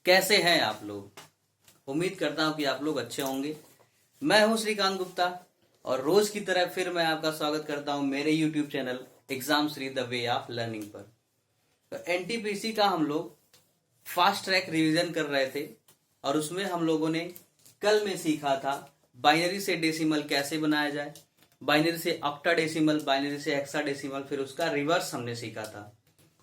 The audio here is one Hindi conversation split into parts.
कैसे हैं आप लोग। उम्मीद करता हूं कि आप लोग अच्छे होंगे। मैं हूं श्रीकांत गुप्ता और रोज की तरह फिर मैं आपका स्वागत करता हूं मेरे YouTube channel exam Shri the way of learning पर। तो एनटीपीसी का हम लोग फास्ट ट्रैक रिवीजन कर रहे थे और उसमें हम लोगों ने कल में सीखा था बाइनरी से डेसिमल कैसे बनाया जाए, बाइनरी से ऑक्टाडेसिमल, बाइनरी से हेक्साडेसिमल, फिर उसका रिवर्स हमने सीखा था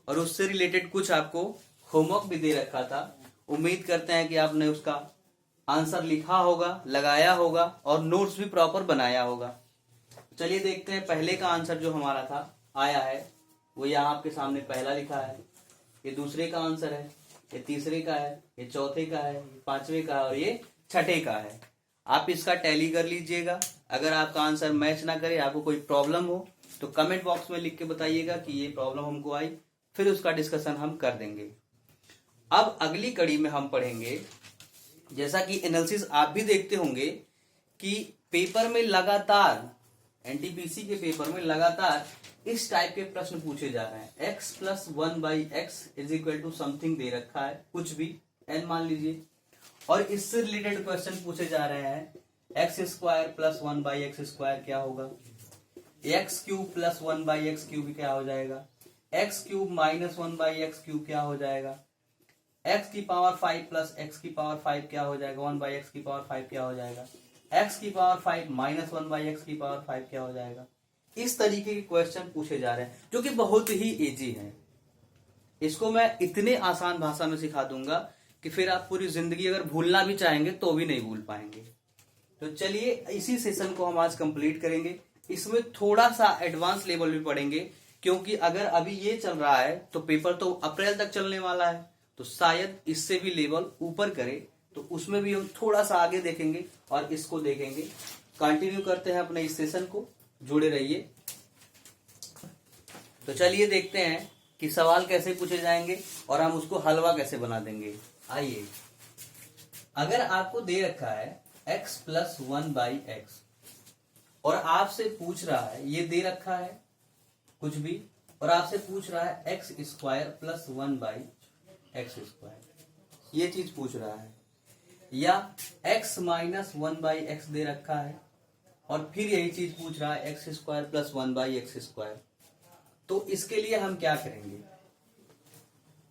और उससे रिलेटेड कुछ आपको होमवर्क भी दे रखा था। उम्मीद करते हैं कि आपने उसका आंसर लिखा होगा, लगाया होगा और नोट्स भी प्रॉपर बनाया होगा। चलिए देखते हैं पहले का आंसर जो हमारा था आया है वो यहाँ आपके सामने पहला लिखा है। ये दूसरे का आंसर है, ये तीसरे का है, ये चौथे का है, ये पांचवे का है और ये छठे का है। आप इसका टैली कर लीजिएगा। अगर आपका आंसर मैच ना करे, आपको कोई प्रॉब्लम हो तो कमेंट बॉक्स में लिख के बताइएगा कि ये प्रॉब्लम हमको आई, फिर उसका डिस्कशन हम कर देंगे। अब अगली कड़ी में हम पढ़ेंगे, जैसा कि एनालिसिस आप भी देखते होंगे कि पेपर में लगातार, एनटीपीसी के पेपर में लगातार इस टाइप के प्रश्न पूछे जा रहे हैं। x plus 1/x is equal to something दे रखा है, कुछ भी n मान लीजिए, और इससे रिलेटेड क्वेश्चन पूछे जा रहे हैं। x square plus 1/x square क्या होगा, x cube plus 1/x cube क्या हो जाएगा, x cube minus 1/x cube क्या हो जाएगा, x की पावर 5 प्लस x की पावर 5 क्या हो जाएगा, 1/x की पावर 5 क्या हो जाएगा, x की पावर 5 माइनस 1/x की पावर 5 क्या हो जाएगा। इस तरीके के क्वेश्चन पूछे जा रहे हैं जो कि बहुत ही इजी है। इसको मैं इतने आसान भाषा में सिखा दूंगा कि फिर आप पूरी जिंदगी अगर भूलना भी चाहेंगे तो भी नहीं भूल पाएंगे। तो चलिए इसी सेशन को हम आज कंप्लीट करेंगे। इसमें थोड़ा सा एडवांस लेवल भी पढ़ेंगे, क्योंकि अगर अभी ये चल रहा है तो पेपर तो अप्रैल तक चलने वाला है, तो शायद इससे भी लेवल ऊपर करे, तो उसमें भी हम थोड़ा सा आगे देखेंगे और इसको देखेंगे। कंटिन्यू करते हैं अपने इस सेशन को, जुड़े रहिए। तो चलिए देखते हैं कि सवाल कैसे पूछे जाएंगे और हम उसको हलवा कैसे बना देंगे। आइए, अगर आपको दे रखा है x प्लस 1/x और आपसे पूछ रहा है, ये दे रखा है कुछ भी, और आपसे पूछ रहा है x square plus 1/x square, ये चीज पूछ रहा है, या x माइनस 1/x दे रखा है और फिर यही चीज पूछ रहा है x square plus 1/x square. तो इसके लिए हम क्या करेंगे,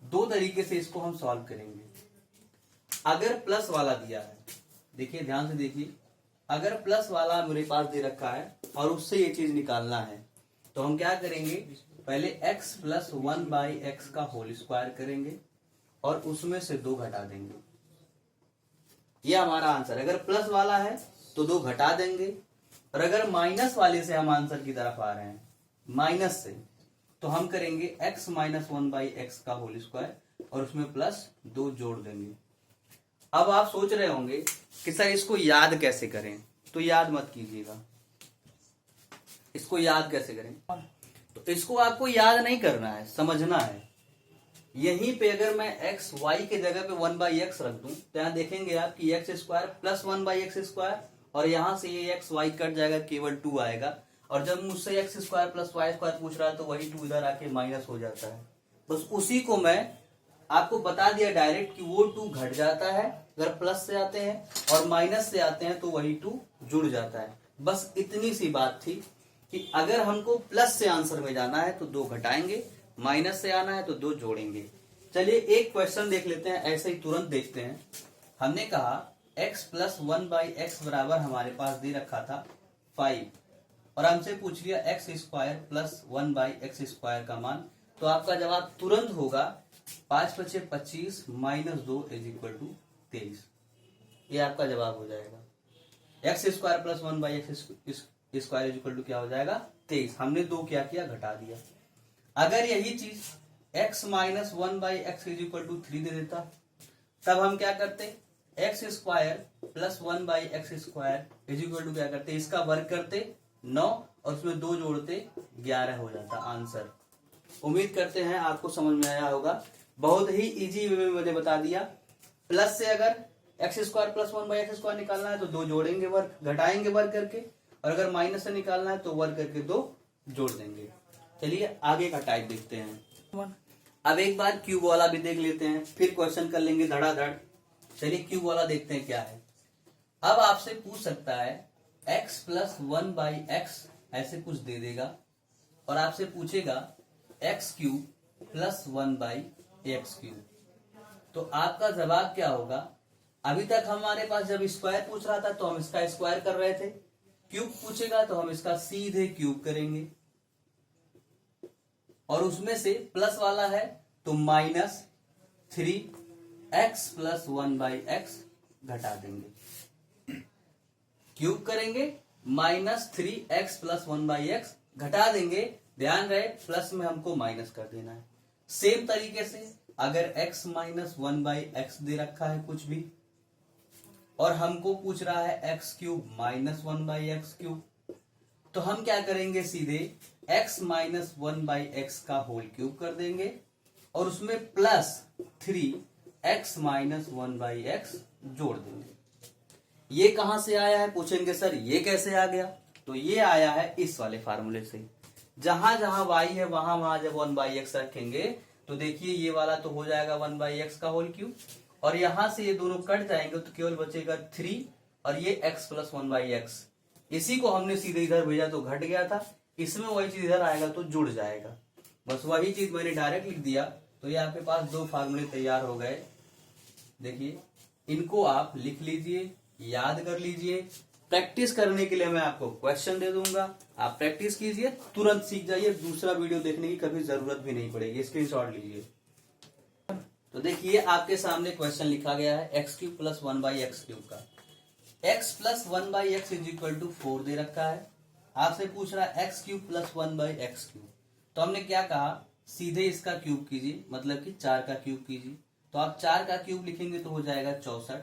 दो तरीके से इसको हम सॉल्व करेंगे। अगर प्लस वाला दिया है, देखिए ध्यान से देखिए, अगर प्लस वाला मेरे पास दे रखा है और उससे ये चीज निकालना है तो हम क्या करेंगे, पहले x प्लस 1/x का होल स्क्वायर करेंगे और उसमें से 2 घटा देंगे। ये हमारा आंसर। अगर प्लस वाला है तो 2 घटा देंगे, और अगर माइनस वाले से हम आंसर की तरफ आ रहे हैं, माइनस से, तो हम करेंगे x माइनस 1/x का होल स्क्वायर और उसमें प्लस 2 जोड़ देंगे। अब आप सोच रहे होंगे कि सर इसको याद कैसे करें, तो याद मत कीजिएगा। इसको याद कैसे करें, तो इसको आपको याद नहीं करना है, समझना है। यहीं पे अगर मैं x y के जगह पे 1/x रख दूं तो यहां देखेंगे आप कि x square plus 1/x square, और यहां से ये x y कट जाएगा, केवल 2 आएगा। और जब मुझसे x square plus y square पूछ रहा है तो वही 2 इधर आके माइनस हो जाता है। बस उसी को मैं आपको बता दिया डायरेक्ट कि वो 2 घट जाता है अगर प्लस से आते हैं, और माइनस से आते हैं तो वही 2 जुड़ जाता है। बस इतनी सी बात थी कि अगर हमको प्लस से आंसर में जाना है तो 2 घटाएंगे, माइनस से आना है तो 2 जोड़ेंगे। चलिए एक क्वेश्चन देख लेते हैं, ऐसे ही तुरंत देखते हैं। हमने कहा x प्लस 1/x बराबर हमारे पास दे रखा था 5, और हमसे पूछ लिया x square plus 1/x square का मान, तो आपका जवाब तुरंत होगा 5 × 5 = 25 माइनस 2 इज इक्वल टू 23। ये आपका जवाब हो जाएगा। x square plus 1/x square is equal to क्या हो जाएगा, 23। हमने 2 क्या किया, घटा दिया। अगर यही चीज x minus 1/x is equal to 3 दे देता, तब हम क्या करते, x square plus 1/x square is equal to क्या करते, इसका वर्ग करते 9 और उसमें 2 जोड़ते 11 हो जाता आंसर। उम्मीद करते हैं आपको समझ में आया होगा। बहुत ही इजी वे में मैंने बता दिया। प्लस से अगर x square plus 1/x square निकालना है तो 2 जोड़ेंगे वर्ग, घटाएंगे वर्ग करके, और अगर माइनस से निकालना है तो वर्ग करके 2 जोड़ देंगे। चलिए आगे का टाइप देखते हैं। अब एक बार क्यूब वाला भी देख लेते हैं, फिर क्वेश्चन कर लेंगे धड़ाधड़। चलिए क्यूब वाला देखते हैं क्या है। अब आपसे पूछ सकता है x प्लस 1/x, ऐसे कुछ दे देगा और आपसे पूछेगा x cube plus 1/x cube. तो आपका जवाब क्या होगा? अभी तक हमारे पास जब स्क्वायर पूछ रहा था तो हम इसका स्क्वायर कर रहे थे, क्यूब पूछेगा तो हम इसका सीधे क्यूब करेंगे, और उसमें से प्लस वाला है तो -3x प्लस 1/x घटा देंगे। क्यूब करेंगे, -3x प्लस 1/x घटा देंगे। ध्यान रहे प्लस में हमको माइनस कर देना है। सेम तरीके से अगर x माइनस 1/x दे रखा है कुछ भी, और हमको पूछ रहा है x cube minus 1/x cube, तो हम क्या करेंगे? सीधे x माइनस 1/x का होल क्यूब कर देंगे और उसमें +3x माइनस 1/x जोड़ देंगे। ये कहां से आया है पूछेंगे सर, ये कैसे आ गया? तो ये आया है इस वाले फार्मूले से। जहां जहां y है वहां वहां जब 1/x रखेंगे तो देखिए ये वाला तो हो जाएगा 1/x का होल क्यूब, और यहां से ये दोनों कट जाएंगे तो केवल बचेगा 3 और ये x प्लस 1/x। इसी को हमने सीधे इधर भेजा तो घट गया था, इसमें वही चीज इधर आएगा तो जुड़ जाएगा। बस वही चीज मैंने डायरेक्ट लिख दिया, तो ये आपके पास दो फार्मूले तैयार हो गए। देखिए इनको आप लिख लीजिए, याद कर लीजिए। प्रैक्टिस करने के लिए मैं आपको क्वेश्चन दे दूंगा, आप प्रैक्टिस कीजिए, तुरंत सीख जाइए, दूसरा वीडियो देखने की कभी जरूरत भी नहीं पड़ेगी। स्क्रीनशॉट लीजिए। तो देखिए आपके सामने क्वेश्चन लिखा गया है x cube plus 1/x cube का। x plus 1/x is equal to 4 दे रखा है। आपसे पूछ रहा है x cube plus 1/x cube. तो हमने क्या कहा? सीधे इसका क्यूब कीजिए, मतलब कि 4 का क्यूब कीजिए। तो आप 4 का क्यूब लिखेंगे तो हो जाएगा 64।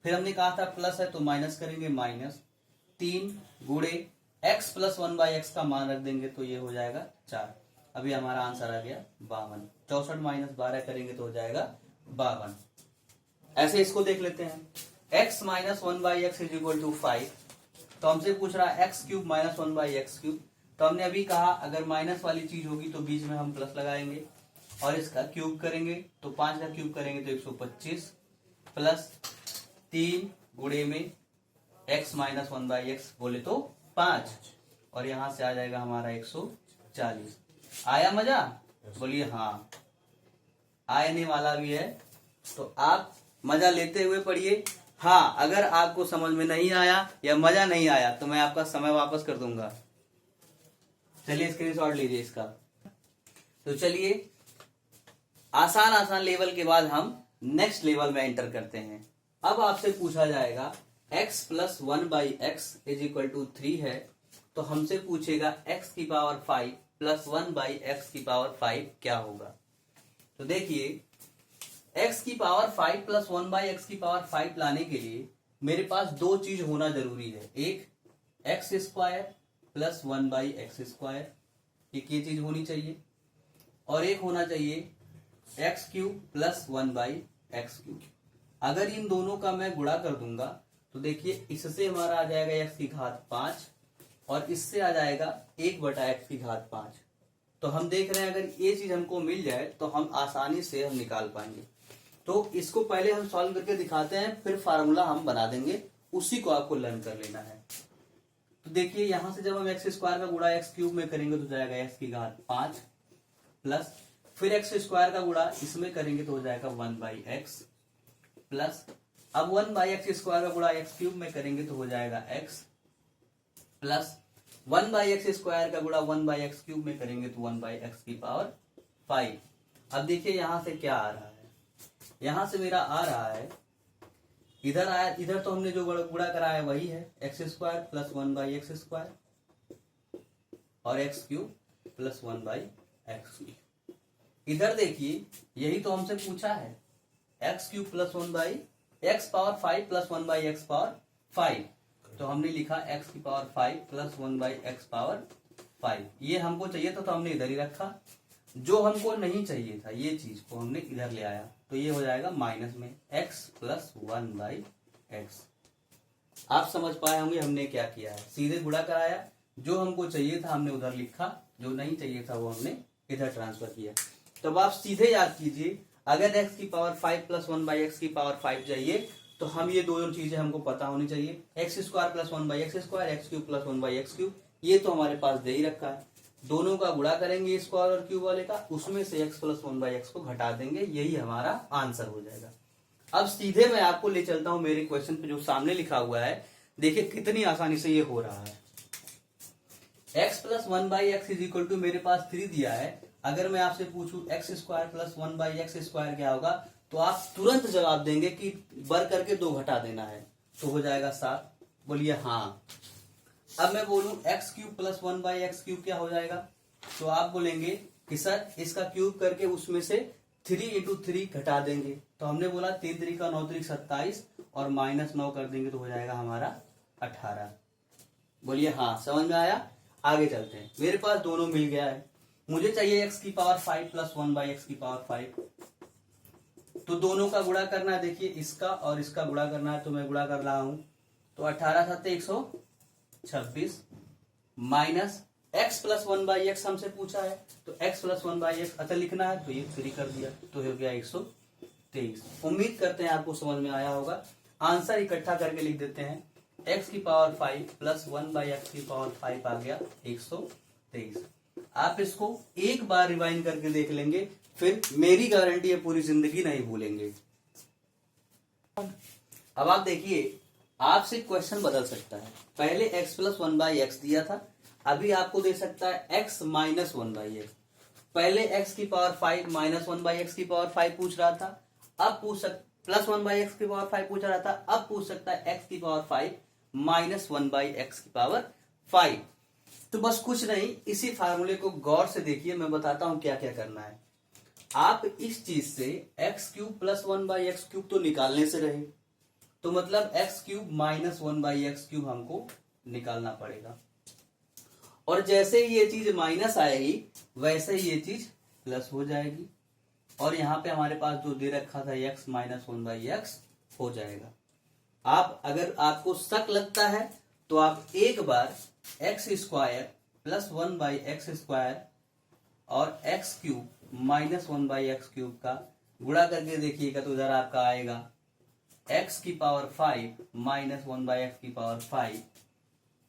फिर हमने कहा था प्लस है तो माइनस करेंगे, -3 गुणे x प्लस 1/x का मान रख देंगे तो ये हो जाएगा 4। अभी हमारा आंसर आ गया 52। 64 माइनस 12 करेंगे तो हो जाएगा 52। ऐसे इसको देख लेते हैं। x minus 1/x is equal to 5। तो हमसे पूछ रहा है x cube minus 1/x cube. तो हमने अभी कहा अगर माइनस वाली चीज होगी तो बीच में हम प्लस लगाएंगे और इसका क्यूब करेंगे, तो 5 का क्यूब करेंगे तो 125 प्लस 3 गुणे में x माइनस 1/x बोले तो 5, और यहां से आ जाएगा हमारा 140। आया मजा? बोलिए हाँ। आने वाला भी है तो आप मजा लेते हुए पढ़िए। हाँ, अगर आपको समझ में नहीं आया या मजा नहीं आया तो मैं आपका समय वापस कर दूंगा। चलिए स्क्रीनशॉट लीजिए इसका। तो चलिए आसान आसान लेवल के बाद हम नेक्स्ट लेवल में एंटर करते हैं। अब आपसे पूछा जाएगा x plus 1/x is equal to 3 है, तो हमसे पूछेगा x की पावर 5 प्लस 1/x की पावर 5 क्या होगा? तो देखिए x की पावर 5 प्लस 1/x की पावर 5 लाने के लिए मेरे पास दो चीज होना जरूरी है। एक x square plus 1/x square, एक ये चीज होनी चाहिए, और एक होना चाहिए x cube plus 1/x cube. अगर इन दोनों का मैं गुणा कर दूंगा तो देखिए इससे हमारा आ जाएगा x की घात 5 और इससे आ जाएगा 1/x की घात 5। तो हम देख रहे हैं अगर ये चीज हमको मिल जाए तो हम आसानी से हम निकाल पाएंगे। तो इसको पहले हम सॉल्व करके दिखाते हैं, फिर फार्मूला हम बना देंगे, उसी को आपको लर्न कर लेना है। तो देखिए यहां से जब हम x स्क्वायर का गुणा x क्यूब में करेंगे तो जाएगा x की घात 5 प्लस फिर x स्क्वायर का गुणा इसमें करेंगे तो हो जाएगा 1/x प्लस अब 1/x स्क्वायर का गुणा x क्यूब में करेंगे तो हो जाएगा x प्लस 1/x स्क्वायर का गुणा 1/x क्यूब में करेंगे तो 1/x की पावर 5। अब देखिए यहां से क्या आ रहा है, यहां से मेरा आ रहा है इधर आया, इधर तो हमने जो गुणा करा है वही है x square plus 1/x square और x cube plus 1/x cube. इधर देखिए यही तो हमसे पूछा है, x cube plus 1/x power 5 plus 1/x power 5। तो हमने लिखा x की पावर 5 प्लस 1/x पावर 5। ये हमको चाहिए था तो हमने इधर ही रखा, जो हमको नहीं चाहिए था ये चीज को हमने इधर ले आया, तो ये हो जाएगा माइनस में x प्लस 1/x। आप समझ पाए होंगे हमने क्या किया है, सीधे गुणा कराया, जो हमको चाहिए था हमने उधर लिखा, जो नहीं चाहिए था वो हमने इधर ट्रांसफर किया। तब आप सीधे याद कीजिए, अगर x की पावर 5 प्लस 1 बाई एक्स की पावर 5 चाहिए तो हम ये दोनों चीजें हमको पता होनी चाहिए, x square plus 1 by X square, x cube plus 1 by X cube, ये तो हमारे पास दे ही रखा है। दोनों का गुणा करेंगे स्क्वायर और क्यूब वाले का, उसमें से x प्लस 1 बाई एक्स को घटा देंगे, यही हमारा आंसर हो जाएगा। अब सीधे मैं आपको ले चलता हूं मेरे क्वेश्चन पे जो सामने लिखा हुआ है, देखिए कितनी आसानी से ये हो रहा है। x plus 1 by X is equal to मेरे पास 3 दिया है, अगर मैं आपसे पूछूं X square plus 1 by X square क्या होगा, तो आप तुरंत जवाब देंगे कि बर करके 2 घटा देना है, तो हो जाएगा 7। बोलिए हाँ। अब मैं बोलूं x cube plus 1 by X cube क्या हो जाएगा, तो आप बोलेंगे कि सर इसका क्यूब करके उसमें से 3 इंटू 3 घटा देंगे, तो हमने बोला 3 3 का 9 3 27 और -9 कर देंगे तो हो जाएगा हमारा 18। बोलिए हाँ, समझ में आया। आगे चलते हैं, मेरे पास दोनों मिल गया है, मुझे चाहिए एक्स की पावर 5 प्लस 1 बाई एक्स की पावर 5, तो दोनों का गुणा करना है। देखिए इसका और इसका गुणा करना है, तो मैं गुणा कर रहा हूं, तो 18 7 126 minus x plus 1 by x हमसे पूछा है, तो x प्लस 1 बाई एक्स अतः लिखना है, तो ये 3 कर दिया, तो हो गया 123। उम्मीद करते हैं आपको समझ में आया होगा। आंसर इकट्ठा करके लिख देते हैं, x की पावर 5 प्लस 1 बाई एक्स की पावर 5 आ गया 123। आप इसको एक बार रिवाइंड करके देख लेंगे, फिर मेरी गारंटी है पूरी जिंदगी नहीं भूलेंगे। अब आप देखिए, आपसे क्वेश्चन बदल सकता है, पहले x प्लस 1 बाई एक्स दिया था, अभी आपको दे सकता है x माइनस 1 बाई एक्स। पहले x की पावर 5 माइनस 1 बाई एक्स की पावर 5 पूछ रहा था, अब प्लस 1 बाई एक्स की पावर 5 पूछ रहा था, अब पूछ सकता है x की पावर 5 माइनस 1 बाई एक्स की पावर 5। तो बस कुछ नहीं, इसी फार्मूले को गौर से देखिए, मैं बताता हूं क्या क्या करना है। आप इस चीज से x cube plus 1 by X cube तो निकालने से रहे, तो मतलब x cube minus 1 by X cube हमको निकालना पड़ेगा, और जैसे ही ये चीज माइनस आएगी वैसे ही ये चीज प्लस हो जाएगी, और यहाँ पे हमारे पास जो दे रखा था x माइनस 1 बाई एक्स हो जाएगा। आप अगर आपको शक लगता है तो आप एक बार X square plus 1 by X square और X cube minus 1 by X cube का गुणा करके देखिएगा, तो इधर आपका आएगा x की पावर 5 माइनस 1 बाई एक्स की पावर 5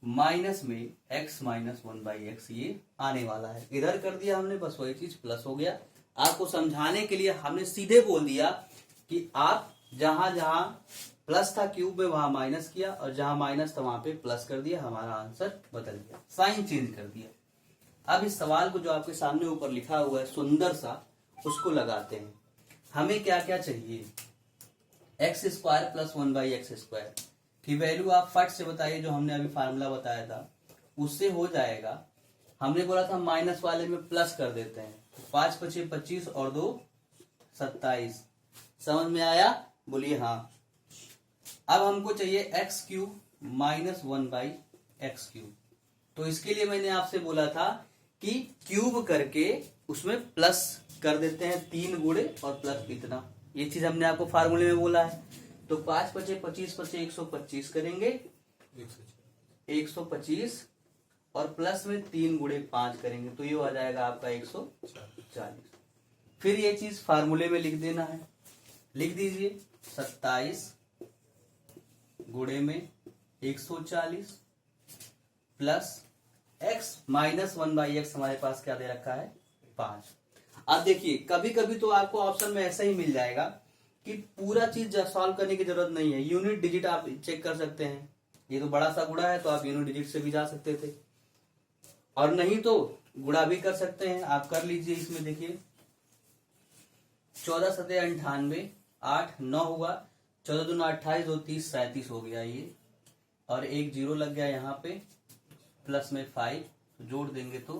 माइनस में x माइनस 1 बाई एक्स, ये आने वाला है। इधर कर दिया हमने, बस वही चीज प्लस हो गया। आपको समझाने के लिए हमने सीधे बोल दिया कि आप जहां जहां प्लस था क्यूब में वहां माइनस किया, और जहां माइनस था वहां पे प्लस कर दिया, हमारा आंसर बदल गया, साइन चेंज कर दिया। अब इस सवाल को जो आपके सामने ऊपर लिखा हुआ है सुंदर सा, उसको लगाते हैं। हमें क्या क्या चाहिए, x square plus 1 by X square की वैल्यू आप फट से बताइए, जो हमने अभी फार्मूला बताया था उससे हो जाएगा। हमने बोला था माइनस वाले में प्लस कर देते हैं, 5 5 25 और 2 27। समझ में आया, बोलिए हाँ। अब हमको चाहिए x cube minus 1 by X cube, तो इसके लिए मैंने आपसे बोला था कि क्यूब करके उसमें प्लस कर देते हैं, 3 गुणे और प्लस इतना, ये चीज हमने आपको फार्मूले में बोला है। तो 5 5 25 25 125 करेंगे, 125 और प्लस में 3 गुणे 5 करेंगे, तो ये आ जाएगा आपका 140। फिर ये चीज फार्मूले में लिख देना है, लिख दीजिए 27 गुणे में 140 plus x minus 1 by x, हमारे पास क्या दे रखा है 5। अब देखिए, कभी कभी तो आपको ऑप्शन में ऐसा ही मिल जाएगा कि पूरा चीज सॉल्व करने की जरूरत नहीं है, यूनिट डिजिट आप चेक कर सकते हैं। ये तो बड़ा सा गुणा है, तो आप यूनिट डिजिट से भी जा सकते थे, और नहीं तो गुणा भी कर सकते हैं। आप कर लीजिए, इसमें देखिए 14 7 98 8 9 हुआ, 14 दूना 28 2 30 37 हो गया ये, और एक जीरो लग गया यहाँ पे, प्लस में 5 जोड़ देंगे तो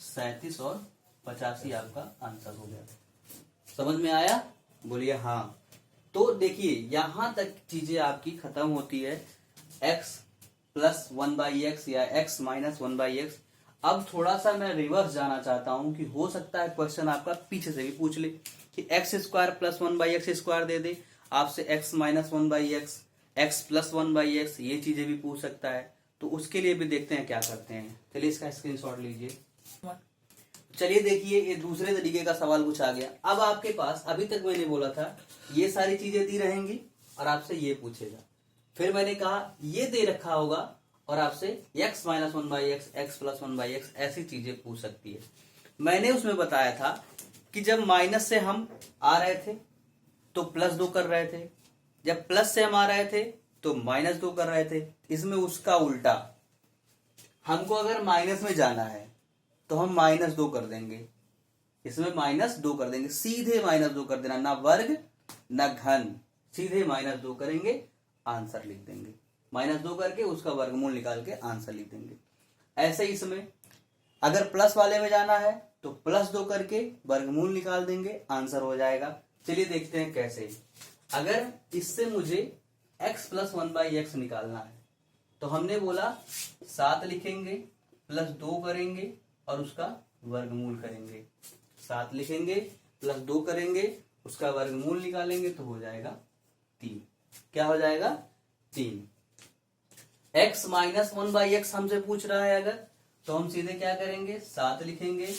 37 और 85 आपका आंसर हो गया। समझ में आया, बोलिए हाँ। तो देखिए यहां तक चीजें आपकी खत्म होती है, x प्लस 1 बाई एक्स या x माइनस 1 बाई एक्स। अब थोड़ा सा मैं रिवर्स जाना चाहता हूं कि हो सकता है क्वेश्चन आपका पीछे से भी पूछ ले कि X square plus 1 by X square दे दे, आपसे x minus 1 by X, x plus 1 by X, ये चीजें भी पूछ सकता है। तो उसके लिए भी देखते हैं क्या करते हैं। चलिए इसका स्क्रीनशॉट लीजिए। चलिए देखिए, ये दूसरे तरीके का सवाल कुछ आ गया। अब आपके पास अभी तक मैंने बोला था ये सारी चीजें दी रहेंगी और आपसे ये पूछेगा। फिर मैंने कहा ये दे रखा होगा और आपसे x minus one by x, x plus one by x, ऐसी चीजें पूछ सकती है। मैंने उसमें बताया था कि जब माइनस से हम आ रहे थे तो प्लस 2 कर रहे थे, जब प्लस से हम आ रहे थे तो माइनस 2 कर रहे थे। इसमें उसका उल्टा, हमको अगर माइनस में जाना है तो हम माइनस 2 कर देंगे, इसमें माइनस 2 कर देंगे, सीधे माइनस 2 कर देना, ना वर्ग ना घन, सीधे माइनस 2 करेंगे, आंसर लिख देंगे। माइनस 2 करके उसका वर्गमूल निकाल के आंसर लिख देंगे। ऐसे इसमें अगर प्लस वाले में जाना है तो प्लस 2 करके वर्गमूल निकाल देंगे, आंसर हो जाएगा। चलिए देखते हैं कैसे। अगर इससे मुझे x plus one by X निकालना है तो हमने बोला 7 लिखेंगे, प्लस 2 करेंगे और उसका वर्गमूल करेंगे। 7 लिखेंगे, प्लस 2 करेंगे, उसका वर्गमूल निकालेंगे तो हो जाएगा 3। क्या हो जाएगा? 3। x minus one by x हमसे पूछ रहा है अगर, तो हम सीधे क्या करेंगे, 7 लिखेंगे,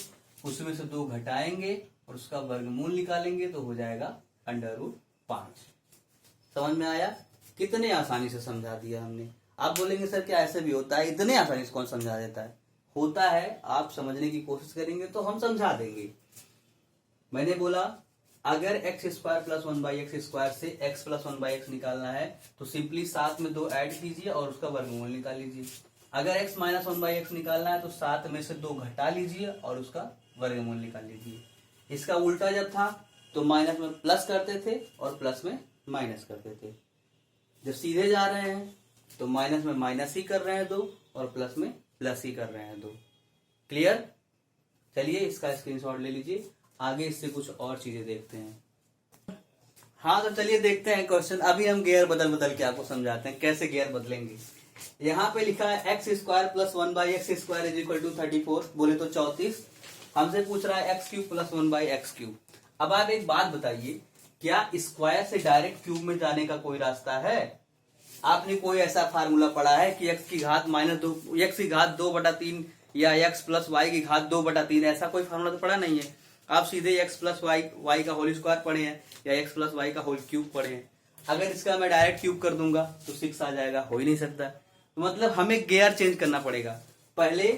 उसमें से 2 घटाएंगे और उसका वर्गमूल निकालेंगे तो हो जाएगा √5। समझ में आया? कितने आसानी से समझा दिया हमने। आप बोलेंगे सर क्या ऐसे भी होता है? इतने आसानी से कौन समझा देता है? होता है, आप समझने की कोशिश करेंगे तो हम समझा देंगे। मैंने बोला अगर X square plus one by X square से X plus one by X निकालना है तो सिंपली 7 में 2 ऐड कीजिए और उसका वर्गमूल निकाल लीजिए। अगर x minus one by X निकालना है तो 7 में से 2 घटा लीजिए और उसका वर्गमूल निकाल लीजिए। इसका उल्टा जब था तो माइनस में प्लस करते थे और प्लस में माइनस करते थे। जब सीधे जा रहे हैं तो माइनस में माइनस ही कर रहे हैं 2 और प्लस में प्लस ही कर रहे हैं 2। क्लियर? चलिए इसका स्क्रीनशॉट ले लीजिए, आगे इससे कुछ और चीजें देखते हैं। हाँ तो चलिए देखते हैं क्वेश्चन। अभी हम गियर बदल बदल के आपको समझाते हैं कैसे गियर बदलेंगे। यहाँ पे लिखा है X square plus one by X square is equal to 34, बोले तो 34। हमसे पूछ रहा है X cube plus one by X cube. अब आप एक बात बताइए, क्या स्क्वायर से डायरेक्ट क्यूब में जाने का कोई रास्ता है? आपने कोई ऐसा फार्मूला पढ़ा है कि एक्स की घात -2, एक्स की घात 2/3 या एक्स प्लस वाई की घात 2/3, ऐसा कोई फार्मूला तो पढ़ा नहीं है। आप सीधे एक्स प्लस वाई का होल स्क्वायर पढ़े हैं या एक्स प्लस वाई का होल क्यूब पढ़े हैं। अगर इसका मैं डायरेक्ट क्यूब कर दूंगा तो 6 आ जाएगा, हो ही नहीं सकता। तो मतलब हमें गियर चेंज करना पड़ेगा। पहले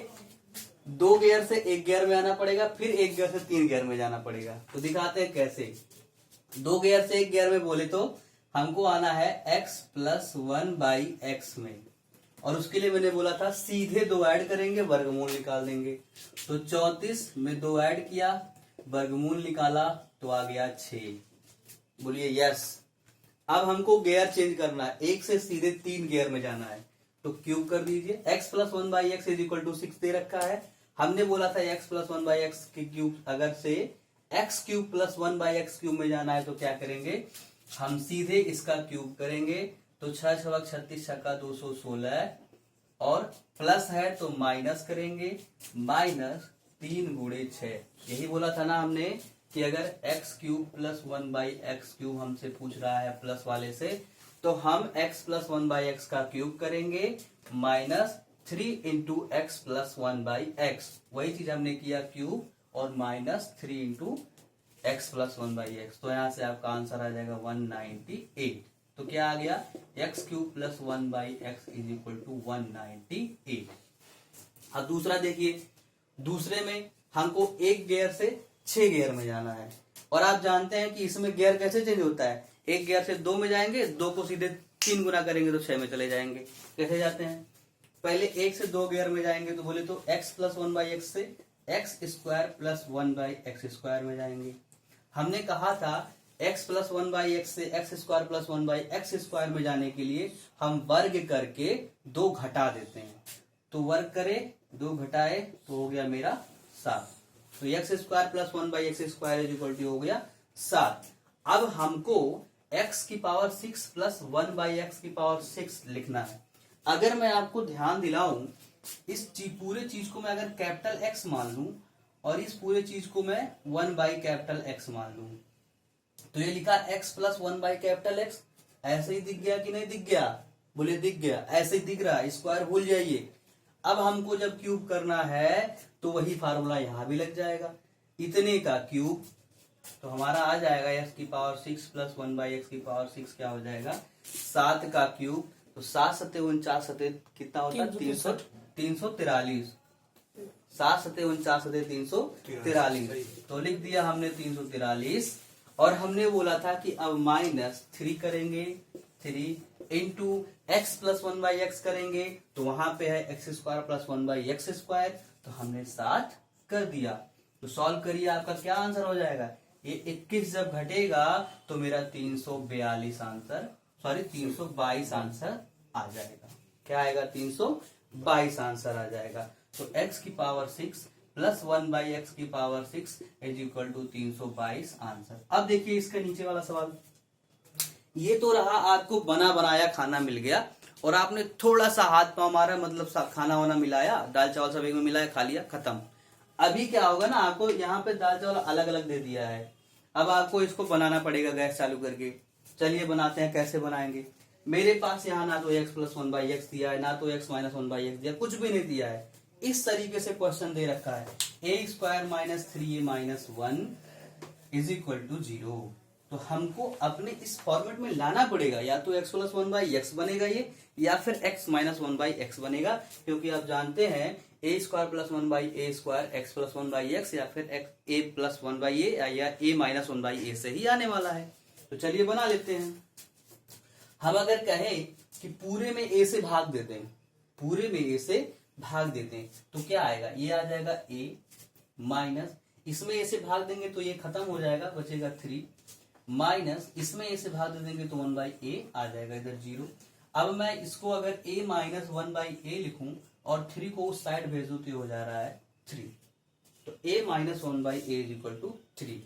2 गियर से 1 गियर में आना पड़ेगा, फिर 1 गियर से 3 गियर में जाना पड़ेगा। तो दिखाते हैं कैसे। 2 गियर से 1 गियर में बोले तो हमको आना है x plus one by x में, और उसके लिए मैंने बोला था सीधे 2 ऐड करेंगे, वर्गमूल निकाल देंगे। तो 34 में 2 ऐड किया, वर्गमूल निकाला तो आ गया 6। बोलिए यस। अब हमको गियर चेंज करना है, 1 से सीधे 3 गियर में जाना है, तो क्यूब कर दीजिए। x plus one by X is equal to 6 दे रखा है। हमने बोला था x plus one by X की क्यूब, अगर से x cube plus one by X cube में जाना है तो क्या करेंगे, हम सीधे इसका क्यूब करेंगे। तो 6 छक 36 छक्का 216, और प्लस है तो माइनस करेंगे, -3 गुणे 6। यही बोला था ना हमने कि अगर x cube plus one by X cube हमसे पूछ रहा है प्लस वाले से, तो हम x plus one by x का क्यूब करेंगे, -3 into x plus one by x. वही चीज हमने किया, क्यूब और -3 into x plus one by x. तो यहां से आपका आंसर आ जाएगा 198। तो क्या आ गया, X cube plus one by X is equal to 198। अब दूसरा देखिए, दूसरे में हमको 1 गियर से 6 गियर में जाना है, और आप जानते हैं कि इसमें गियर कैसे चेंज होता है। 1 गियर से 2 में जाएंगे, 2 को सीधे 3 गुना करेंगे तो 6 में चले जाएंगे। कैसे जाते हैं, पहले 1 से 2 गियर में जाएंगे तो बोले तो X plus one by X से X square plus one by X square में जाएंगे। हमने कहा था x plus one by X से X square plus one by X square में जाने के लिए हम वर्ग करके 2 घटा देते हैं। तो वर्ग करे 2 घटाए तो हो गया मेरा 7। तो X square plus one by X square is equal to हो गया 7। अब हमको x की power 6 plus one by X की पावर 6 लिखना है। अगर मैं आपको ध्यान दिलाऊं, इस पूरे चीज को मैं अगर कैपिटल X मान लूं और इस पूरे चीज को मैं 1 बाई कैपिटल X मान लूं, तो ये लिखा x plus one by capital X। ऐसे ही दिख गया कि नहीं दिख गया? बोले दिख गया। ऐसे ही दिख रहा है, स्क्वायर भूल जाइए। अब हमको जब क्यूब करना है तो वही फार्मूला यहाँ भी लग जाएगा। इतने का क्यूब तो हमारा आ जाएगा एक्स की पावर 6 प्लस 1 बाई एक्स की पावर 6 क्या हो जाएगा 7 का क्यूब। तो 7 सते 49 सते कितना होता है 343। 7 सते 49 सते 343 तो लिख दिया हमने 343। और हमने बोला था कि अब -3 करेंगे 3 into x plus 1 by x करेंगे तो वहां पे है X square plus 1 by X square तो हमने 7 कर दिया। तो सॉल्व करिए आपका क्या आंसर हो जाएगा। ये 21 जब घटेगा तो मेरा 342 आंसर 322 आंसर आ जाएगा। क्या आएगा 322 आंसर आ जाएगा। तो x की पावर 6 प्लस 1 बाई एक्स की power 6 is equal to 322 answer. अब देखिए इसका नीचे वाला सवाल, ये तो रहा आपको बना बनाया खाना मिल गया और आपने थोड़ा सा हाथ पांव मारा, मतलब खाना वाना मिलाया, दाल चावल सब एक में मिलाया, खा लिया, खत्म। अभी क्या होगा ना, आपको यहाँ पे दाल चावल अलग अलग दे दिया है, अब आपको इसको बनाना पड़ेगा गैस चालू करके। चलिए बनाते हैं, कैसे बनाएंगे। मेरे पास यहाँ ना तो x प्लस 1 बाई एक्स दिया है, ना तो x माइनस 1 बाई एक्स दिया, कुछ भी नहीं दिया है। इस तरीके से क्वेश्चन दे रखा है A square minus 3a minus 1 is equal to 0। तो हमको अपने इस फॉर्मेट में लाना पड़ेगा, या तो x प्लस 1 बाई एक्स बनेगा ये, या फिर x माइनस 1 बाई एक्स बनेगा, क्योंकि आप जानते हैं A square plus 1 by A square X plus 1 by X, या फिर ए प्लस 1 बाई ए, या ए माइनस 1 बाई ए से ही आने वाला है। तो चलिए बना लेते हैं। हम अगर कहें कि पूरे में ए से भाग देते हैं, पूरे में ए से भाग देते हैं तो क्या आएगा, ये आ जाएगा ए माइनस, इसमें ए से भाग देंगे तो ये खत्म हो जाएगा, बचेगा 3 माइनस, इसमें ए से भाग दे देंगे तो 1 बाई ए आ जाएगा, इधर 0। अब मैं इसको अगर a माइनस 1 बाई ए लिखूं और 3 को उस साइड भेज दूं तो हो जा रहा है 3। तो a minus 1 by A is equal to 3।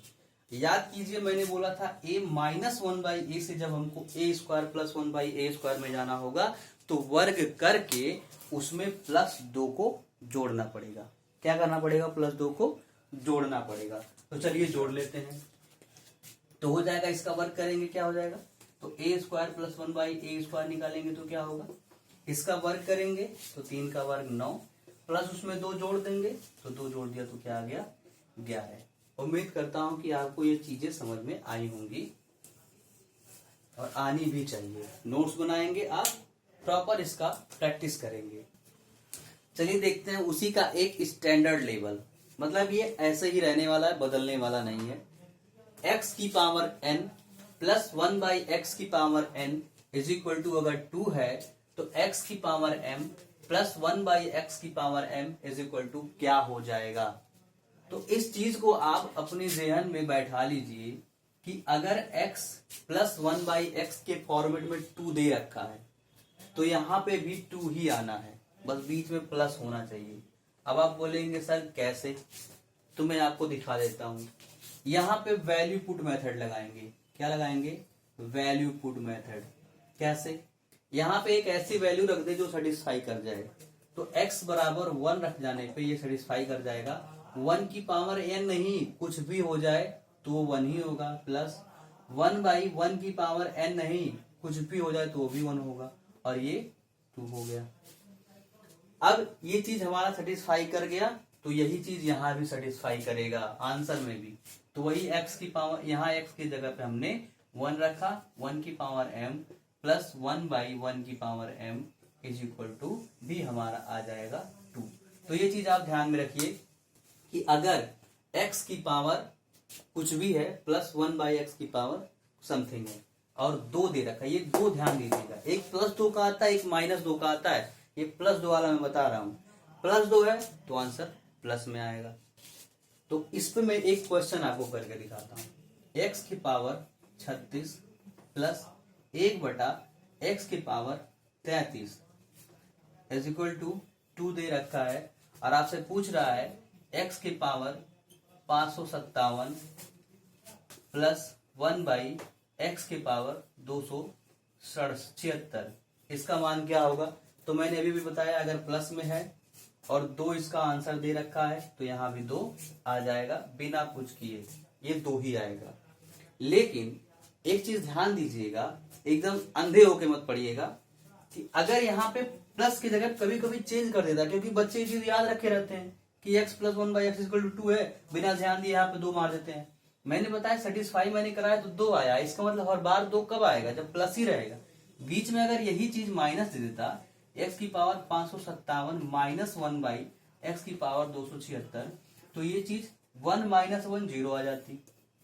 याद कीजिए मैंने बोला था a माइनस 1 बाई ए से जब हमको a square plus 1 by A square में जाना होगा तो वर्ग करके उसमें +2 को जोड़ना पड़ेगा। क्या करना पड़ेगा, +2 को जोड़ना पड़ेगा। तो चलिए जोड़ लेते हैं। तो हो जाएगा, इसका वर्ग करेंगे क्या हो जाएगा, तो a square plus 1 by A square निकालेंगे तो क्या होगा, इसका वर्ग करेंगे तो 3 का वर्ग 9, प्लस उसमें 2 जोड़ देंगे तो 2 जोड़ दिया तो क्या आ गया 11। उम्मीद करता हूं कि आपको ये चीजें समझ में आई होंगी और आनी भी चाहिए। नोट्स बनाएंगे आप, प्रॉपर इसका प्रैक्टिस करेंगे। चलिए देखते हैं उसी का एक स्टैंडर्ड लेवल, मतलब ये ऐसे ही रहने वाला है, बदलने वाला नहीं है। x की power n plus 1 by X की power n is equal to अगर 2 है तो x की power m plus 1 by X की power m is equal to क्या हो जाएगा। तो इस चीज को आप अपने ज़हन में बैठा लीजिए कि अगर x प्लस 1 बाई एक्स के फॉर्मेट में 2 दे रखा है तो यहाँ पे भी 2 ही आना है, बस बीच में प्लस होना चाहिए। अब आप बोलेंगे सर कैसे, तो मैं आपको दिखा देता हूं। यहाँ पे वैल्यू पुट मेथड लगाएंगे। क्या लगाएंगे, वैल्यू पुट मेथड। कैसे, यहाँ पे एक ऐसी वैल्यू रख दे जो सेटिस्फाई कर जाए। तो x बराबर 1 रख जाने पे ये सेटिस्फाई कर जाएगा। 1 की पावर n नहीं, कुछ भी हो जाए तो वो 1 ही होगा, प्लस 1 बाई 1 की पावर n नहीं, कुछ भी हो जाए तो वो भी 1 होगा, और ये 2 हो गया। अब ये चीज हमारा सेटिस्फाई कर गया तो यही चीज यहाँ भी सेटिस्फाई करेगा आंसर में भी। तो वही x की पावर, यहाँ x की जगह पे हमने 1 रखा, 1 की पावर m प्लस 1 बाई 1 की power m is equal to भी हमारा आ जाएगा 2। तो ये चीज आप ध्यान में रखिए कि अगर x की पावर कुछ भी है प्लस 1 बाई एक्स की पावर समथिंग है और 2 दे रखा है, ये 2 ध्यान दीजिएगा। एक +2 का आता है, एक -2 का आता है। ये +2 वाला मैं बता रहा हूं, +2 है तो आंसर प्लस में आएगा। तो इस पे मैं एक क्वेश्चन आपको करके दिखाता हूं। x की पावर 36 प्लस 1 बटा x की पावर 33 इज इक्वल टू 2 दे रखा है और आपसे पूछ रहा है x की पावर 557 प्लस 1 बाई एक्स की पावर 276, इसका मान क्या होगा। तो मैंने अभी भी बताया अगर प्लस में है और 2 इसका आंसर दे रखा है तो यहाँ भी 2 आ जाएगा बिना कुछ किए, ये 2 ही आएगा। लेकिन एक चीज ध्यान दीजिएगा, एकदम अंधे होके मत पड़िएगा कि अगर यहाँ पे प्लस की जगह कभी कभी चेंज कर देता, क्योंकि बच्चे ये चीज याद रखे रहते हैं कि x plus one by X equal to 2 है, बिना ध्यान दिए यहाँ पे 2 मार देते हैं। मैंने बताया सेटिस्फाई मैंने कराया तो 2 आया, इसका मतलब हर बार 2 कब आएगा, जब प्लस ही रहेगा। बीच में अगर यही चीज माइनस दे देता, x की पावर 557 माइनस 1 बाई एक्स की पावर 276, तो ये चीज 1 माइनस 1 0 आ जाती।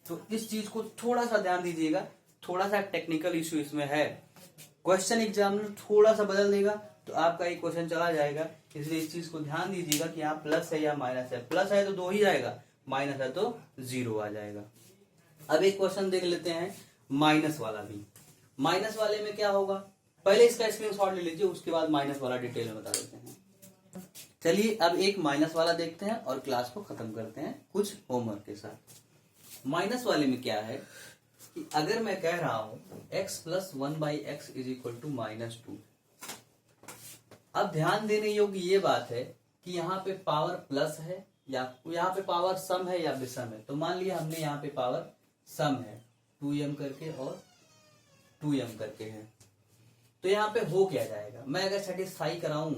तो इस चीज को थोड़ा सा ध्यान दीजिएगा, थोड़ा सा टेक्निकल इश्यू इसमें है, क्वेश्चन एग्जामिनर थोड़ा सा बदल देगा तो आपका एक क्वेश्चन चला जाएगा। इसलिए इस चीज को ध्यान दीजिएगा कि यहाँ प्लस है या माइनस है, प्लस है तो 2 ही आएगा, माइनस है तो 0 आ जाएगा। अब एक क्वेश्चन देख लेते हैं माइनस वाला भी। माइनस वाले में क्या होगा, पहले इसका स्क्रीनशॉट ले लीजिए, उसके बाद माइनस वाला डिटेल में बता देते हैं। चलिए अब एक माइनस वाला देखते हैं और क्लास को खत्म करते हैं कुछ होमवर्क के साथ। माइनस वाले में क्या है कि अगर मैं कह रहा हूं x plus 1 by X is equal to minus 2। अब ध्यान देने योग्य ये बात है कि यहाँ पे पावर प्लस है या यहाँ पे पावर सम है या विषम है। तो मान लिया हमने यहाँ पे पावर सम है 2m करके और 2m करके है, तो यहाँ पे हो क्या जाएगा, मैं अगर सेटिस्फाई कराऊं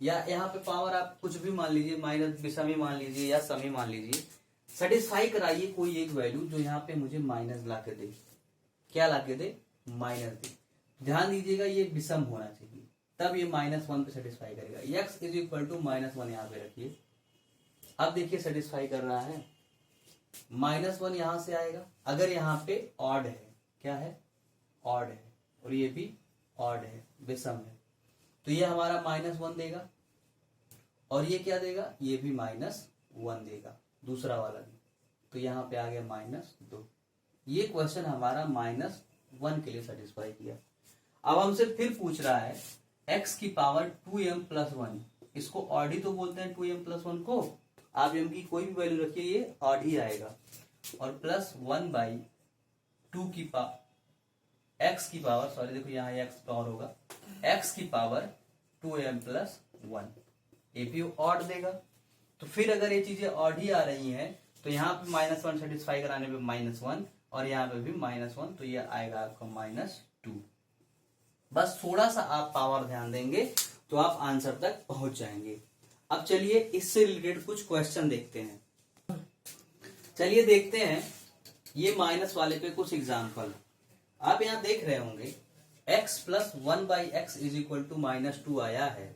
या यहाँ पे पावर आप कुछ भी मान लीजिए, माइनस विषम ही मान लीजिए या सम ही मान लीजिए, सेटिस्फाई कराइए कोई एक वैल्यू जो यहाँ पे मुझे माइनस ला के दे। क्या ला के दे, माइनस दे। ध्यान दीजिएगा ये विषम होना चाहिए, तब ये -1 पे सेटिस्फाई करेगा। x इज इक्वल टू -1 यहाँ पे रखिए। अब देखिए सेटिस्फाई कर रहा है, -1 यहां से आएगा। अगर यहाँ पे ऑड है, क्या है, ऑड है, और ये भी ऑड है, विषम है, तो ये हमारा -1 देगा, और ये क्या देगा, ये भी -1 देगा, दूसरा वाला भी। तो यहाँ पे आ गया -2। ये क्वेश्चन हमारा -1 के लिए सेटिस्फाई किया। अब हमसे फिर पूछ रहा है x की पावर 2m प्लस 1, इसको ऑड ही तो बोलते हैं 2m प्लस 1 को। आप m की कोई भी वैल्यू रखिए ये ऑड ही आएगा, और प्लस 1 बाई 2 की पावर x की पावर, सॉरी देखो यहाँ x पावर होगा, x की पावर 2m प्लस 1, ये भी ऑड देगा। तो फिर अगर ये चीजें ऑड ही आ रही हैं तो यहाँ पे -1 सेटिस्फाई कराने पे -1 और यहाँ पे भी -1, तो ये आएगा आपका -2। बस थोड़ा सा आप पावर ध्यान देंगे तो आप आंसर तक पहुंच जाएंगे। अब चलिए इससे रिलेटेड कुछ क्वेश्चन देखते हैं। चलिए देखते हैं ये माइनस वाले पे कुछ एग्जाम्पल। आप यहाँ देख रहे होंगे x plus 1 by X is equal to -2 आया है,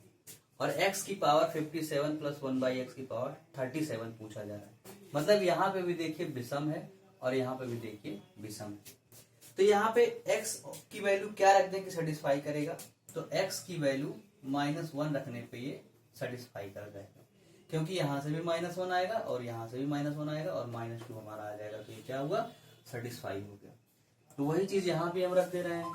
और x की पावर 57 प्लस 1 बाई एक्स की पावर 37 पूछा जा रहा है। मतलब यहाँ पे भी देखिए विषम है और यहाँ पे भी देखिए विषम है। तो यहाँ पे x की वैल्यू क्या रख दें कि सेटिस्फाई करेगा, तो x की वैल्यू -1 रखने पे ये सेटिस्फाई कर जाएगा, क्योंकि यहाँ से भी -1 आएगा और यहाँ से भी -1 आएगा और -2 हमारा आ जाएगा, तो ये क्या हुआ, सेटिस्फाई हो गया। तो वही चीज यहाँ पे हम रख दे रहे हैं।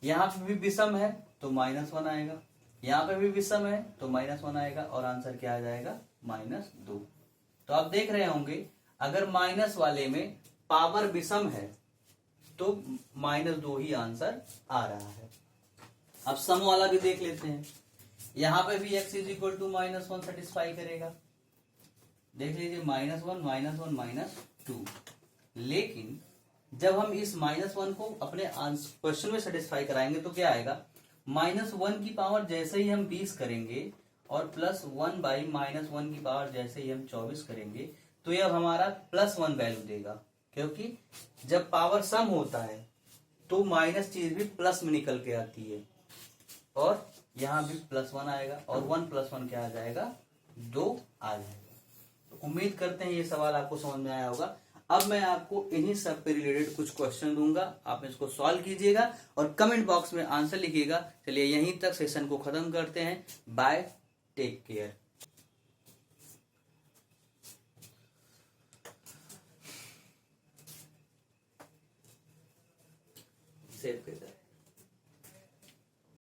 यहाँ पे भी विषम है तो -1 आएगा, यहाँ पे भी विषम है तो -1 आएगा, और आंसर क्या आ जाएगा, -2। तो आप देख रहे होंगे अगर माइनस वाले में पावर विषम है तो -2 ही आंसर आ रहा है। अब सम वाला भी देख लेते हैं। यहाँ पे भी x is equal to -1 satisfy करेगा। देख लीजिए -1 -2। लेकिन जब हम इस -1 को अपने क्वेश्चन में सेटिस्फाई कराएंगे तो क्या आएगा, -1 की पावर जैसे ही हम 20 करेंगे और प्लस 1 बाई -1 की पावर जैसे ही हम 24 करेंगे तो ये अब हमारा +1 वैल्यू देगा, क्योंकि जब पावर सम होता है तो माइनस चीज भी प्लस में निकल के आती है, और यहाँ भी +1 आएगा, और 1 + 1 क्या आ जाएगा, 2 आ जाएगा। तो उम्मीद करते हैं ये सवाल आपको समझ में आया होगा। अब मैं आपको इन्हीं सब पे रिलेटेड कुछ क्वेश्चन दूंगा, आप इसको सॉल्व कीजिएगा और कमेंट बॉक्स में आंसर लिखिएगा। चलिए यहीं तक सेशन को खत्म करते हैं। Bye, take care. सेव कर